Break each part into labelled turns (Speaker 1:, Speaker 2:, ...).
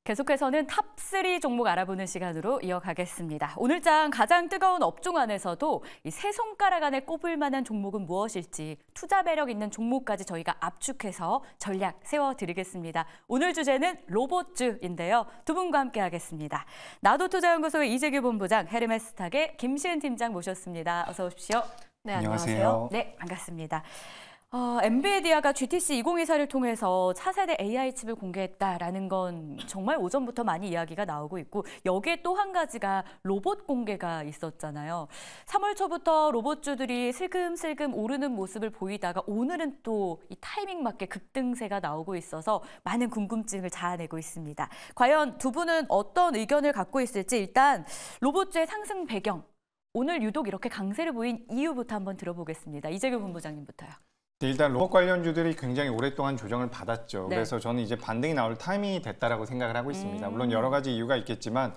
Speaker 1: 계속해서는 탑3 종목 알아보는 시간으로 이어가겠습니다. 오늘 장 가장 뜨거운 업종 안에서도 이 세 손가락 안에 꼽을 만한 종목은 무엇일지 투자 매력 있는 종목까지 저희가 압축해서 전략 세워드리겠습니다. 오늘 주제는 로봇주인데요. 두 분과 함께하겠습니다. 나도투자연구소의 이재규 본부장, 헤르메스탁의 김시은 팀장 모셨습니다. 어서 오십시오.
Speaker 2: 네, 안녕하세요.
Speaker 1: 네, 반갑습니다. 엔비디아가 GTC 2024를 통해서 차세대 AI 칩을 공개했다라는 건 정말 오전부터 많이 이야기가 나오고 있고 여기에 또 한 가지가 로봇 공개가 있었잖아요. 3월 초부터 로봇주들이 슬금슬금 오르는 모습을 보이다가 오늘은 또 이 타이밍 맞게 급등세가 나오고 있어서 많은 궁금증을 자아내고 있습니다. 과연 두 분은 어떤 의견을 갖고 있을지 일단 로봇주의 상승 배경, 오늘 유독 이렇게 강세를 보인 이유부터 한번 들어보겠습니다. 이재규 본부장님부터요.
Speaker 2: 일단 로봇 관련주들이 굉장히 오랫동안 조정을 받았죠.
Speaker 1: 네.
Speaker 2: 그래서 저는 이제 반등이 나올 타이밍이 됐다라고 생각을 하고 있습니다. 물론 여러 가지 이유가 있겠지만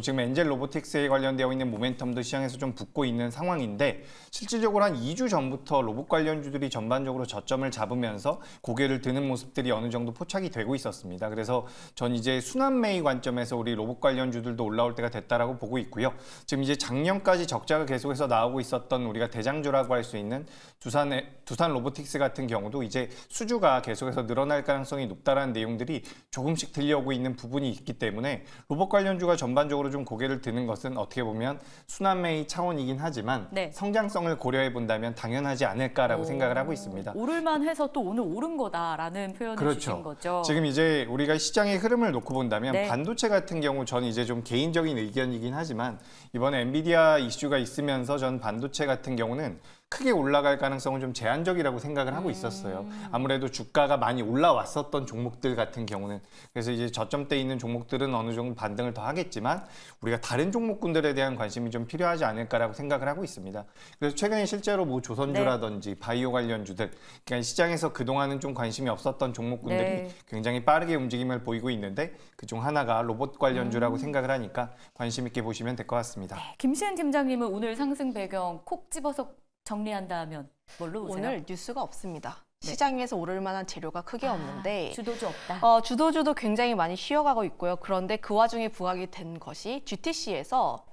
Speaker 2: 지금 엔젤 로보틱스에 관련되어 있는 모멘텀도 시장에서 좀 붙고 있는 상황인데 실질적으로 한 2주 전부터 로봇 관련주들이 전반적으로 저점을 잡으면서 고개를 드는 모습들이 어느 정도 포착이 되고 있었습니다. 그래서 전 이제 순환 매입 관점에서 우리 로봇 관련주들도 올라올 때가 됐다라고 보고 있고요. 지금 이제 작년까지 적자가 계속해서 나오고 있었던 우리가 대장주라고 할 수 있는 두산 로보틱스 같은 경우도 이제 수주가 계속해서 늘어날 가능성이 높다라는 내용들이 조금씩 들려오고 있는 부분이 있기 때문에 로봇 관련주가 전반적으로 좀 고개를 드는 것은 어떻게 보면 순환 매입 차원이긴 하지만
Speaker 1: 네.
Speaker 2: 성장성을 고려해 본다면 당연하지 않을까라고 생각을 하고 있습니다.
Speaker 1: 오를만 해서 또 오늘 오른 거다라는 표현을 주신 거죠.
Speaker 2: 지금 이제 우리가 시장의 흐름을 놓고 본다면
Speaker 1: 네.
Speaker 2: 반도체 같은 경우 저는 이제 좀 개인적인 의견이긴 하지만 이번에 엔비디아 이슈가 있으면서 전 반도체 같은 경우는 크게 올라갈 가능성은 좀 제한적이라고 생각을 하고 있었어요. 아무래도 주가가 많이 올라왔었던 종목들 같은 경우는 그래서 이제 저점대 있는 종목들은 어느 정도 반등을 더 하겠지만 우리가 다른 종목군들에 대한 관심이 좀 필요하지 않을까라고 생각을 하고 있습니다. 그래서 최근에 실제로 뭐 조선주라든지 바이오 관련주들 그러니까 시장에서 그동안은 좀 관심이 없었던 종목군들이 굉장히 빠르게 움직임을 보이고 있는데 그중 하나가 로봇 관련주라고 생각을 하니까 관심 있게 보시면 될 것 같습니다.
Speaker 1: 네, 김시은 팀장님은 오늘 상승 배경 콕 집어서 정리한다면 뭘로 보세요?
Speaker 3: 오늘 뉴스가 없습니다.
Speaker 1: 네.
Speaker 3: 시장에서 오를 만한 재료가 크게 없는데
Speaker 1: 주도주 없다.
Speaker 3: 주도주도 굉장히 많이 쉬어가고 있고요. 그런데 그 와중에 부각이 된 것이 GTC에서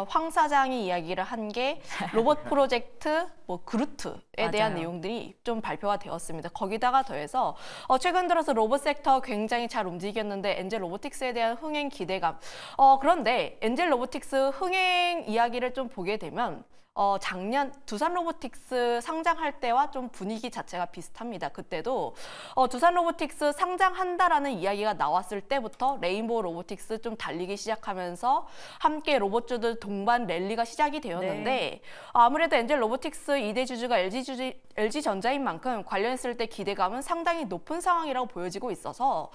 Speaker 3: 황 사장이 이야기를 한 게 로봇 프로젝트 그루트에 대한 내용들이 좀 발표가 되었습니다. 거기다가 더해서 최근 들어서 로봇 섹터 굉장히 잘 움직였는데 엔젤 로보틱스에 대한 흥행 기대감. 그런데 엔젤 로보틱스 흥행 이야기를 좀 보게 되면 작년 두산 로보틱스 상장할 때와 좀 분위기 자체가 비슷합니다. 그때도 두산 로보틱스 상장한다라는 이야기가 나왔을 때부터 레인보우 로보틱스 좀 달리기 시작하면서 함께 로봇주들 동반 랠리가 시작이 되었는데 아무래도 엔젤 로보틱스 2대 주주가 LG전자인 만큼 관련했을 때 기대감은 상당히 높은 상황이라고 보여지고 있어서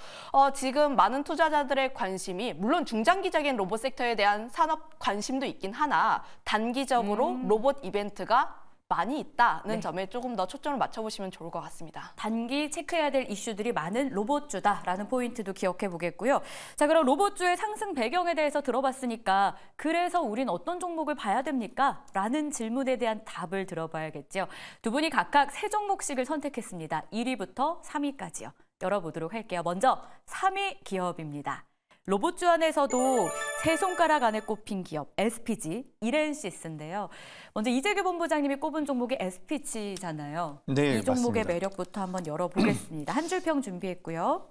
Speaker 3: 지금 많은 투자자들의 관심이 물론 중장기적인 로봇 섹터에 대한 산업 관심도 있긴 하나 단기적으로 로봇 이벤트가 많이 있다는 점에 조금 더 초점을 맞춰보시면 좋을 것 같습니다.
Speaker 1: 단기 체크해야 될 이슈들이 많은 로봇주다라는 포인트도 기억해 보겠고요. 자, 그럼 로봇주의 상승 배경에 대해서 들어봤으니까 그래서 우린 어떤 종목을 봐야 됩니까? 라는 질문에 대한 답을 들어봐야겠죠. 두 분이 각각 세 종목씩을 선택했습니다. 1위부터 3위까지요. 열어보도록 할게요. 먼저 3위 기업입니다. 로봇주 안에서도 세 손가락 안에 꼽힌 기업 SPG, 이렌시스인데요. 먼저 이재규 본부장님이 꼽은 종목이 SPG잖아요.
Speaker 2: 네,
Speaker 1: 이 종목의
Speaker 2: 맞습니다.
Speaker 1: 매력부터 한번 열어보겠습니다. 한 줄 평 준비했고요.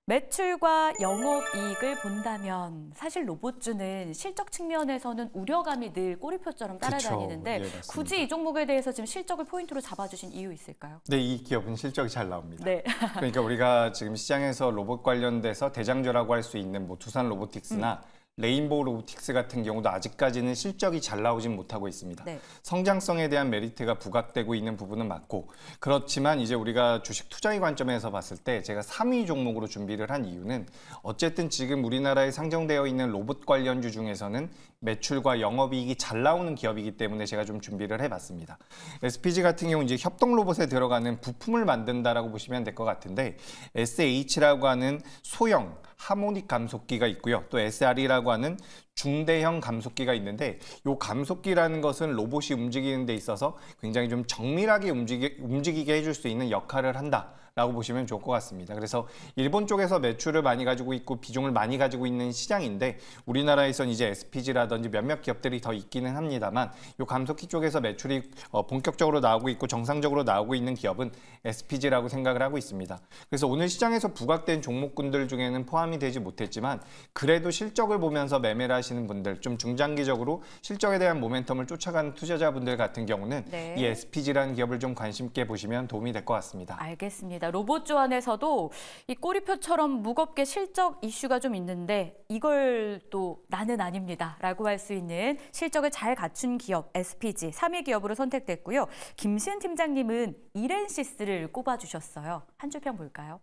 Speaker 1: 매출과 영업이익을 본다면 사실 로봇주는 실적 측면에서는 우려감이 늘 꼬리표처럼 따라다니는데
Speaker 2: 그쵸. 예, 맞습니다.
Speaker 1: 굳이 이 종목에 대해서 지금 실적을 포인트로 잡아주신 이유 있을까요?
Speaker 2: 네, 이 기업은 실적이 잘 나옵니다.
Speaker 1: 네.
Speaker 2: 그러니까 우리가 지금 시장에서 로봇 관련돼서 대장주라고 할 수 있는 두산 로보틱스나 레인보우 로보틱스 같은 경우도 아직까지는 실적이 잘 나오진 못하고 있습니다.
Speaker 1: 네.
Speaker 2: 성장성에 대한 메리트가 부각되고 있는 부분은 맞고 그렇지만 이제 우리가 주식 투자의 관점에서 봤을 때 제가 3위 종목으로 준비를 한 이유는 어쨌든 지금 우리나라에 상정되어 있는 로봇 관련주 중에서는 매출과 영업이익이 잘 나오는 기업이기 때문에 제가 좀 준비를 해봤습니다. SPG 같은 경우 이제 협동 로봇에 들어가는 부품을 만든다라고 보시면 될 것 같은데 SH라고 하는 소형 하모닉 감속기가 있고요. 또 SR이라고 하는 중대형 감속기가 있는데 이 감속기라는 것은 로봇이 움직이는 데 있어서 굉장히 좀 정밀하게 움직이게 해줄 수 있는 역할을 한다. 라고 보시면 좋을 것 같습니다. 그래서 일본 쪽에서 매출을 많이 가지고 있고 비중을 많이 가지고 있는 시장인데 우리나라에선 이제 SPG라든지 몇몇 기업들이 더 있기는 합니다만 이 감속기 쪽에서 매출이 본격적으로 나오고 있고 정상적으로 나오고 있는 기업은 SPG라고 생각을 하고 있습니다. 그래서 오늘 시장에서 부각된 종목군들 중에는 포함이 되지 못했지만 그래도 실적을 보면서 매매를 하시는 분들, 좀 중장기적으로 실적에 대한 모멘텀을 쫓아가는 투자자분들 같은 경우는
Speaker 1: 네.
Speaker 2: 이 SPG라는 기업을 좀 관심 있게 보시면 도움이 될 것 같습니다.
Speaker 1: 알겠습니다. 로봇주 안에서도 이 꼬리표처럼 무겁게 실적 이슈가 좀 있는데 이걸 또 나는 아닙니다 라고 할 수 있는 실적을 잘 갖춘 기업 SPG 3위 기업으로 선택됐고요. 김시은 팀장님은 이렌시스를 꼽아주셨어요. 한 줄 평 볼까요?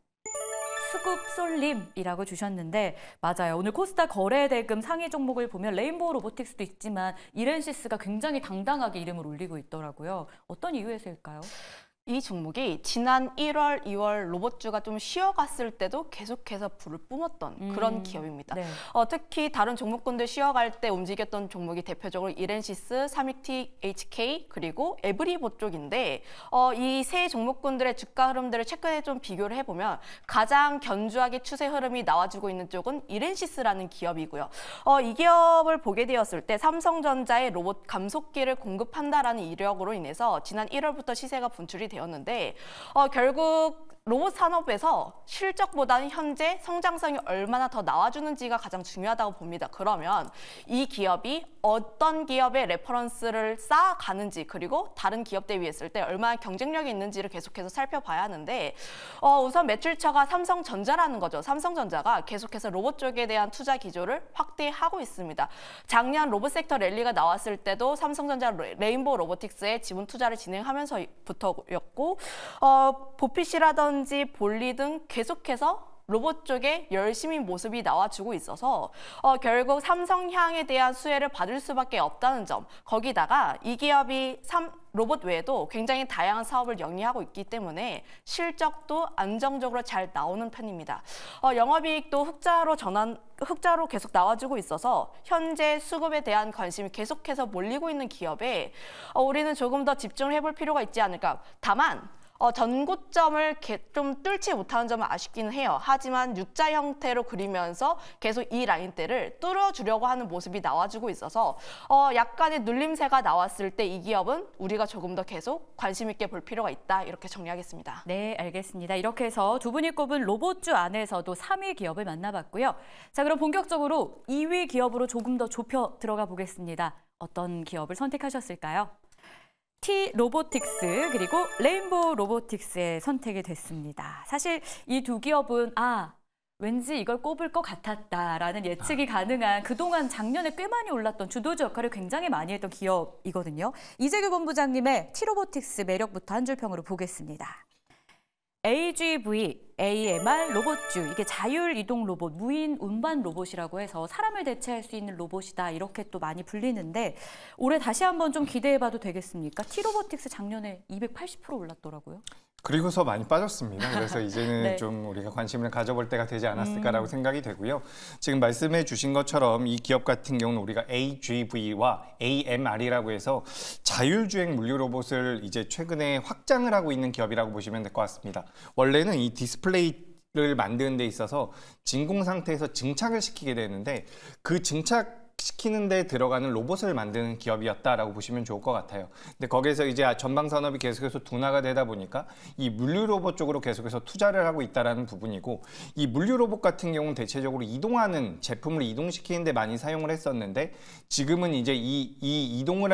Speaker 1: 수급 쏠림이라고 주셨는데 맞아요. 오늘 코스닥 거래대금 상위 종목을 보면 레인보우 로보틱스도 있지만 이렌시스가 굉장히 당당하게 이름을 올리고 있더라고요. 어떤 이유에서일까요?
Speaker 3: 이 종목이 지난 1월, 2월 로봇주가 좀 쉬어갔을 때도 계속해서 불을 뿜었던 그런 기업입니다.
Speaker 1: 네.
Speaker 3: 특히 다른 종목군들 쉬어갈 때 움직였던 종목이 대표적으로 이렌시스, 삼익티 HK 그리고 에브리보 쪽인데 이 세 종목군들의 주가 흐름들을 최근에 좀 비교를 해보면 가장 견주하게 추세 흐름이 나와주고 있는 쪽은 이렌시스라는 기업이고요. 이 기업을 보게 되었을 때 삼성전자의 로봇 감속기를 공급한다라는 이력으로 인해서 지난 1월부터 시세가 분출이 되었는데 결국 로봇 산업에서 실적보다는 현재 성장성이 얼마나 더 나와주는지가 가장 중요하다고 봅니다. 그러면 이 기업이 어떤 기업의 레퍼런스를 쌓아가는지 그리고 다른 기업대에 비했을 때 얼마나 경쟁력이 있는지를 계속해서 살펴봐야 하는데 우선 매출처가 삼성전자라는 거죠. 삼성전자가 계속해서 로봇 쪽에 대한 투자 기조를 확대하고 있습니다. 작년 로봇 섹터 랠리가 나왔을 때도 삼성전자 레인보우 로보틱스에 지분 투자를 진행하면서부터였고 보핏이라든지 볼리 등 계속해서 로봇 쪽에 열심히 모습이 나와주고 있어서 결국 삼성향에 대한 수혜를 받을 수밖에 없다는 점, 거기다가 이 기업이 로봇 외에도 굉장히 다양한 사업을 영위하고 있기 때문에 실적도 안정적으로 잘 나오는 편입니다. 영업이익도 흑자로 계속 나와주고 있어서 현재 수급에 대한 관심이 계속해서 몰리고 있는 기업에 우리는 조금 더 집중을 해볼 필요가 있지 않을까. 다만 전고점을 좀 뚫지 못하는 점은 아쉽기는 해요. 하지만 U자 형태로 그리면서 계속 이 라인대를 뚫어주려고 하는 모습이 나와주고 있어서 약간의 눌림세가 나왔을 때 이 기업은 우리가 조금 더 계속 관심 있게 볼 필요가 있다. 이렇게 정리하겠습니다.
Speaker 1: 네, 알겠습니다. 이렇게 해서 두 분이 꼽은 로봇주 안에서도 3위 기업을 만나봤고요. 자, 그럼 본격적으로 2위 기업으로 조금 더 좁혀 들어가 보겠습니다. 어떤 기업을 선택하셨을까요? T-로보틱스 그리고 레인보우 로보틱스의 선택이 됐습니다. 사실 이 두 기업은 왠지 이걸 꼽을 것 같았다라는 예측이 가능한 그동안 작년에 꽤 많이 올랐던 주도주 역할을 굉장히 많이 했던 기업이거든요. 이재규 본부장님의 T-로보틱스 매력부터 한 줄 평으로 보겠습니다. AGV, AMR 로봇주, 이게 자율이동 로봇, 무인 운반 로봇이라고 해서 사람을 대체할 수 있는 로봇이다 이렇게 또 많이 불리는데 올해 다시 한번 좀 기대해봐도 되겠습니까? T-로보틱스 작년에 280% 올랐더라고요.
Speaker 2: 그리고서 많이 빠졌습니다. 그래서 이제는
Speaker 1: 네.
Speaker 2: 좀 우리가 관심을 가져볼 때가 되지 않았을까라고 생각이 되고요. 지금 말씀해 주신 것처럼 이 기업 같은 경우는 우리가 AGV와 AMR이라고 해서 자율주행 물류 로봇을 이제 최근에 확장을 하고 있는 기업이라고 보시면 될 것 같습니다. 원래는 이 디스플레이를 만드는 데 있어서 진공 상태에서 증착을 시키게 되는데 그 시키는 데 들어가는 로봇을 만드는 기업이었다라고 보시면 좋을 것 같아요. 근데 거기에서 이제 전방 산업이 계속해서 둔화가 되다 보니까 이 물류 로봇 쪽으로 계속해서 투자를 하고 있다라는 부분이고 이 물류 로봇 같은 경우는 대체적으로 이동하는 제품을 이동시키는 데 많이 사용을 했었는데 지금은 이제 이 이동을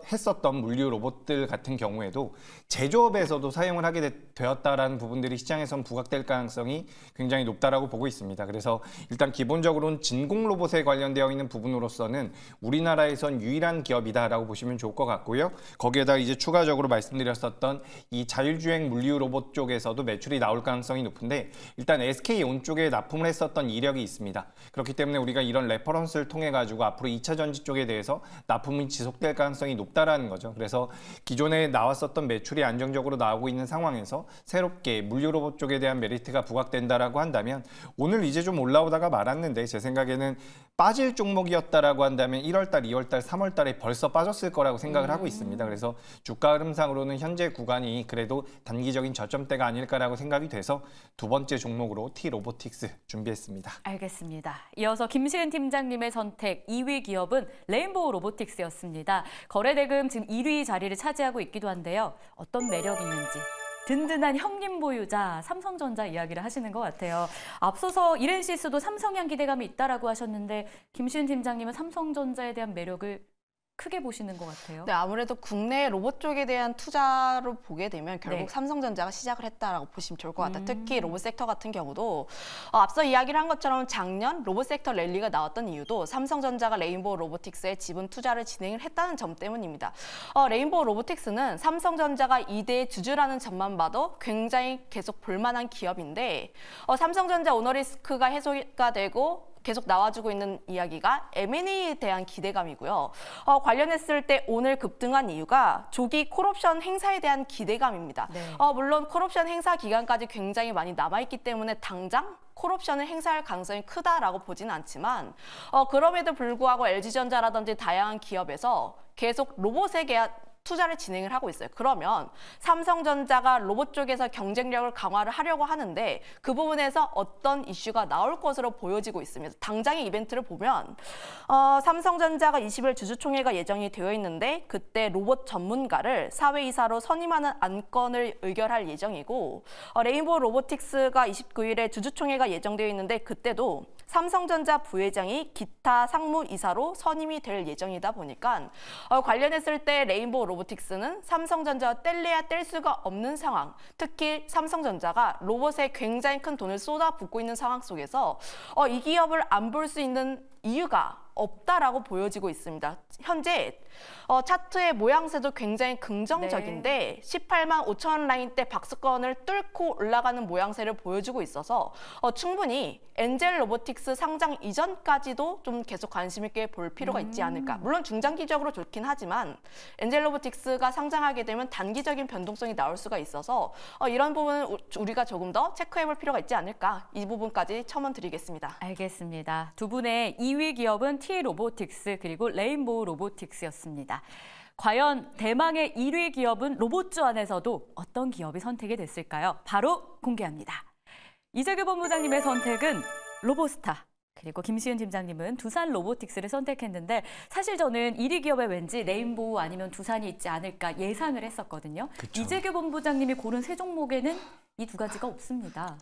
Speaker 2: 했었던 물류 로봇들 같은 경우에도 제조업에서도 사용을 하게 되었다라는 부분들이 시장에선 부각될 가능성이 굉장히 높다라고 보고 있습니다. 그래서 일단 기본적으로는 진공 로봇에 관련되어 있는 부분으로서는 우리나라에선 유일한 기업이다라고 보시면 좋을 것 같고요. 거기에다 이제 추가적으로 말씀드렸었던 이 자율주행 물류 로봇 쪽에서도 매출이 나올 가능성이 높은데 일단 SK온 쪽에 납품을 했었던 이력이 있습니다. 그렇기 때문에 우리가 이런 레퍼런스를 통해 가지고 앞으로 2차 전지 쪽에 대해서 납품이 지속될 가능성이 높다라는 거죠. 그래서 기존에 나왔었던 매출이 안정적으로 나오고 있는 상황에서 새롭게 물류 로봇 쪽에 대한 메리트가 부각된다라고 한다면 오늘 이제 좀 올라오다가 말았는데 제 생각에는 빠질 종목이었다 빠졌다라고 한다면 1월 달, 2월 달, 3월 달에 벌써 빠졌을 거라고 생각을 하고 있습니다. 그래서 주가 흐름상으로는 현재 구간이 그래도 단기적인 저점대가 아닐까라고 생각이 돼서 두 번째 종목으로 T-로보틱스 준비했습니다.
Speaker 1: 알겠습니다. 이어서 김시은 팀장님의 선택 2위 기업은 레인보우 로보틱스였습니다. 거래대금 지금 1위 자리를 차지하고 있기도 한데요. 어떤 매력이 있는지 든든한 형님 보유자 삼성전자 이야기를 하시는 것 같아요. 앞서서 이렌시스도 삼성향 기대감이 있다라고 하셨는데 김시은 팀장님은 삼성전자에 대한 매력을 크게 보시는 것 같아요.
Speaker 3: 네, 아무래도 국내 로봇 쪽에 대한 투자로 보게 되면 결국
Speaker 1: 네.
Speaker 3: 삼성전자가 시작을 했다라고 보시면 좋을 것 같아요. 특히 로봇 섹터 같은 경우도 앞서 이야기를 한 것처럼 작년 로봇 섹터 랠리가 나왔던 이유도 삼성전자가 레인보우 로보틱스에 지분 투자를 진행을 했다는 점 때문입니다. 레인보우 로보틱스는 삼성전자가 2대 주주라는 점만 봐도 굉장히 계속 볼만한 기업인데 삼성전자 오너리스크가 해소가 되고 계속 나와주고 있는 이야기가 M&A에 대한 기대감이고요. 관련했을 때 오늘 급등한 이유가 조기 콜옵션 행사에 대한 기대감입니다.
Speaker 1: 네.
Speaker 3: 물론 콜옵션 행사 기간까지 굉장히 많이 남아있기 때문에 당장 콜옵션을 행사할 가능성이 크다라고 보지는 않지만 그럼에도 불구하고 LG전자라든지 다양한 기업에서 계속 로봇에 대한 투자를 진행을 하고 있어요. 그러면 삼성전자가 로봇 쪽에서 경쟁력을 강화를 하려고 하는데 그 부분에서 어떤 이슈가 나올 것으로 보여지고 있습니다. 당장의 이벤트를 보면 삼성전자가 20일 주주총회가 예정이 되어 있는데 그때 로봇 전문가를 사회이사로 선임하는 안건을 의결할 예정이고 레인보우 로보틱스가 29일에 주주총회가 예정되어 있는데 그때도 삼성전자 부회장이 기타 상무이사로 선임이 될 예정이다 보니까 관련했을 때 레인보우 로보틱스는 삼성전자와 뗄래야 뗄 수가 없는 상황, 특히 삼성전자가 로봇에 굉장히 큰 돈을 쏟아붓고 있는 상황 속에서 이 기업을 안 볼 수 있는 이유가 없다라고 보여지고 있습니다. 현재 차트의 모양새도 굉장히 긍정적인데 18만 5천 원 라인대 박스권을 뚫고 올라가는 모양새를 보여주고 있어서 충분히 엔젤 로보틱스 상장 이전까지도 좀 계속 관심 있게 볼 필요가 있지 않을까. 물론 중장기적으로 좋긴 하지만 엔젤 로보틱스가 상장하게 되면 단기적인 변동성이 나올 수가 있어서 이런 부분은 우리가 조금 더 체크해 볼 필요가 있지 않을까. 이 부분까지 첨언드리겠습니다.
Speaker 1: 알겠습니다. 두 분의 2위 기업은 T-로보틱스 그리고 레인보우 로보틱스였습니다. 과연 대망의 1위 기업은 로봇주 안에서도 어떤 기업이 선택이 됐을까요? 바로 공개합니다. 이재규 본부장님의 선택은 로보스타, 그리고 김시은 팀장님은 두산 로보틱스를 선택했는데 사실 저는 1위 기업에 왠지 레인보우 아니면 두산이 있지 않을까 예상을 했었거든요.
Speaker 2: 그쵸.
Speaker 1: 이재규 본부장님이 고른 세 종목에는 이 두 가지가 없습니다.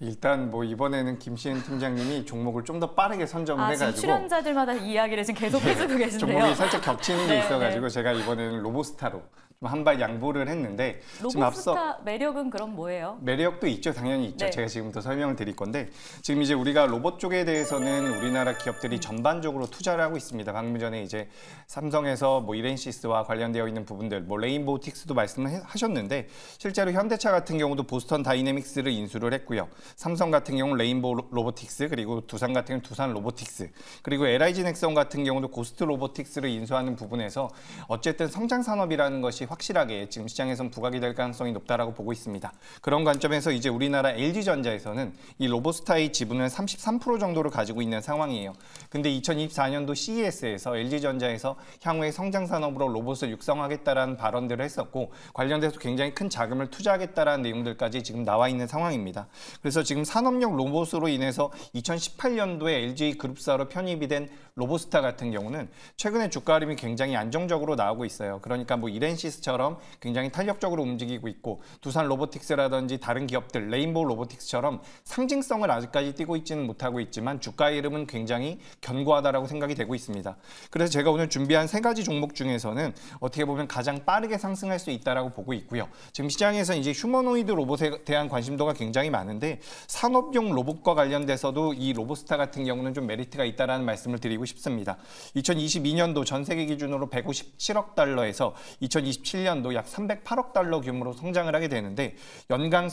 Speaker 2: 일단 뭐 이번에는 김시은 팀장님이 종목을 좀 더 빠르게 선점을
Speaker 1: 지금
Speaker 2: 해가지고
Speaker 1: 출연자들마다 이 이야기를 지금 계속 해주고 계신데요.
Speaker 2: 종목이 살짝 겹치는 게
Speaker 1: 네,
Speaker 2: 있어가지고 제가 이번에는 로보스타로 좀 한 발 양보를 했는데 지금 앞서
Speaker 1: 로보스타 매력은 그럼 뭐예요?
Speaker 2: 매력도 있죠. 당연히 있죠.
Speaker 1: 네.
Speaker 2: 제가 지금부터 설명을 드릴 건데 지금 이제 우리가 로봇 쪽에 대해서는 우리나라 기업들이 전반적으로 투자를 하고 있습니다. 방금 전에 이제 삼성에서 뭐 이렌시스와 관련되어 있는 부분들, 뭐 레인보우틱스도 말씀을 하셨는데 실제로 현대차 같은 경우도 보스턴 다이내믹스를 인수를 했고요. 삼성 같은 경우는 레인보우 로보틱스, 그리고 두산 같은 경우는 두산 로보틱스, 그리고 LIG 넥선 같은 경우도 고스트 로보틱스를 인수하는 부분에서 어쨌든 성장 산업이라는 것이 확실하게 지금 시장에선 부각이 될 가능성이 높다라고 보고 있습니다. 그런 관점에서 이제 우리나라 LG전자에서는 이 로보스타의 지분을 33% 정도를 가지고 있는 상황이에요. 근데 2024년도 CES에서 LG전자에서 향후에 성장 산업으로 로봇을 육성하겠다라는 발언들을 했었고 관련돼서 굉장히 큰 자금을 투자하겠다라는 내용들까지 지금 나와 있는 상황입니다. 그래서 지금 산업용 로봇으로 인해서 2018년도에 LG 그룹사로 편입이 된 로보스타 같은 경우는 최근에 주가 흐름이 굉장히 안정적으로 나오고 있어요. 그러니까 뭐 이렌시스처럼 굉장히 탄력적으로 움직이고 있고 두산 로보틱스라든지 다른 기업들 레인보우 로보틱스처럼 상징성을 아직까지 띠고 있지는 못하고 있지만 주가의 흐름은 굉장히 견고하다라고 생각이 되고 있습니다. 그래서 제가 오늘 준비한 세 가지 종목 중에서는 어떻게 보면 가장 빠르게 상승할 수 있다라고 보고 있고요. 지금 시장에서 이제 휴머노이드 로봇에 대한 관심도가 굉장히 많은데 산업용 로봇과 관련돼서도 이 로보스타 같은 경우는 좀 메리트가 있다라는 말씀을 드리고 싶습니다. 2022년도 전 세계 기준으로 157억 달러에서 2027년도 약 308억 달러 규모로 성장을 하게 되는데 연간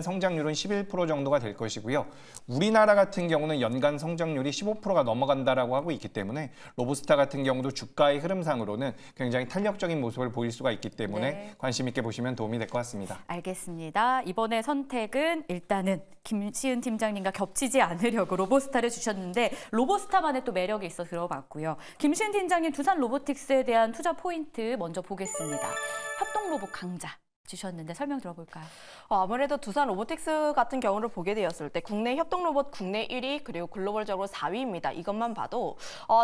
Speaker 2: 성장률은 11% 정도가 될 것이고요. 우리나라 같은 경우는 연간 성장률이 15%가 넘어간다라고 하고 있기 때문에 로보스타 같은 경우도 주가의 흐름상으로는 굉장히 탄력적인 모습을 보일 수가 있기 때문에
Speaker 1: 네.
Speaker 2: 관심 있게 보시면 도움이 될 것 같습니다.
Speaker 1: 알겠습니다. 자, 이번에 선택은 일단은 김시은 팀장님과 겹치지 않으려고 로보스타를 주셨는데 로보스타만의 또 매력이 있어 들어봤고요. 김시은 팀장님 두산 로보틱스에 대한 투자 포인트 먼저 보겠습니다. 협동 로봇 강자 주셨는데 설명 들어볼까요?
Speaker 3: 아무래도 두산 로보틱스 같은 경우를 보게 되었을 때 국내 협동 로봇 국내 1위 그리고 글로벌적으로 4위입니다. 이것만 봐도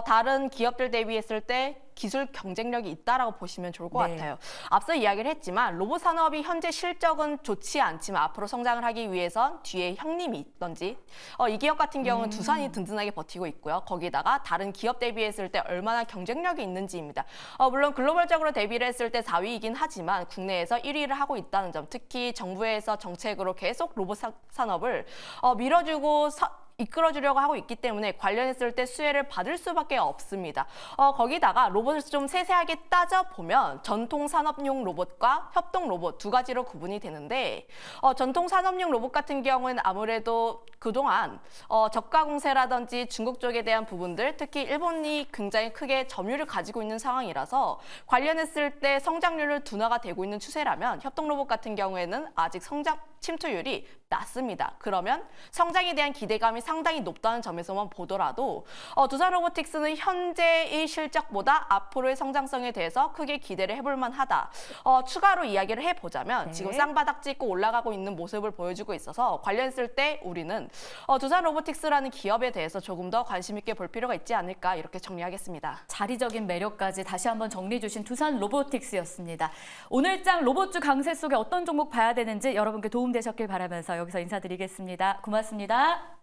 Speaker 3: 다른 기업들 대비했을 때 기술 경쟁력이 있다라고 보시면 좋을 것
Speaker 1: 네.
Speaker 3: 같아요. 앞서 이야기를 했지만 로봇 산업이 현재 실적은 좋지 않지만 앞으로 성장을 하기 위해선 뒤에 형님이 있던지 이 기업 같은 경우는 두산이 든든하게 버티고 있고요. 거기다가 다른 기업 대비했을 때 얼마나 경쟁력이 있는지입니다. 물론 글로벌적으로 대비를 했을 때 4위이긴 하지만 국내에서 1위를 하고 있다는 점, 특히 정부에서 정책으로 계속 로봇 산업을 밀어주고 이끌어주려고 하고 있기 때문에 관련했을 때 수혜를 받을 수밖에 없습니다. 거기다가 로봇을 좀 세세하게 따져보면 전통 산업용 로봇과 협동 로봇 두 가지로 구분이 되는데 전통 산업용 로봇 같은 경우는 아무래도 그동안 저가 공세라든지 중국 쪽에 대한 부분들, 특히 일본이 굉장히 크게 점유율을 가지고 있는 상황이라서 관련했을 때 성장률을 둔화가 되고 있는 추세라면 협동 로봇 같은 경우에는 아직 성장 침투율이 낮습니다. 그러면 성장에 대한 기대감이 상당히 높다는 점에서만 보더라도 두산 로보틱스는 현재의 실적보다 앞으로의 성장성에 대해서 크게 기대를 해볼 만하다. 추가로 이야기를 해보자면
Speaker 1: 네.
Speaker 3: 지금 쌍바닥 찍고 올라가고 있는 모습을 보여주고 있어서 관련했을 때 우리는 두산 로보틱스라는 기업에 대해서 조금 더 관심 있게 볼 필요가 있지 않을까 이렇게 정리하겠습니다.
Speaker 1: 자리적인 매력까지 다시 한번 정리해 주신 두산 로보틱스였습니다. 오늘장 로봇주 강세 속에 어떤 종목 봐야 되는지 여러분께 도움되셨길 바라면서 여기서 인사드리겠습니다. 고맙습니다.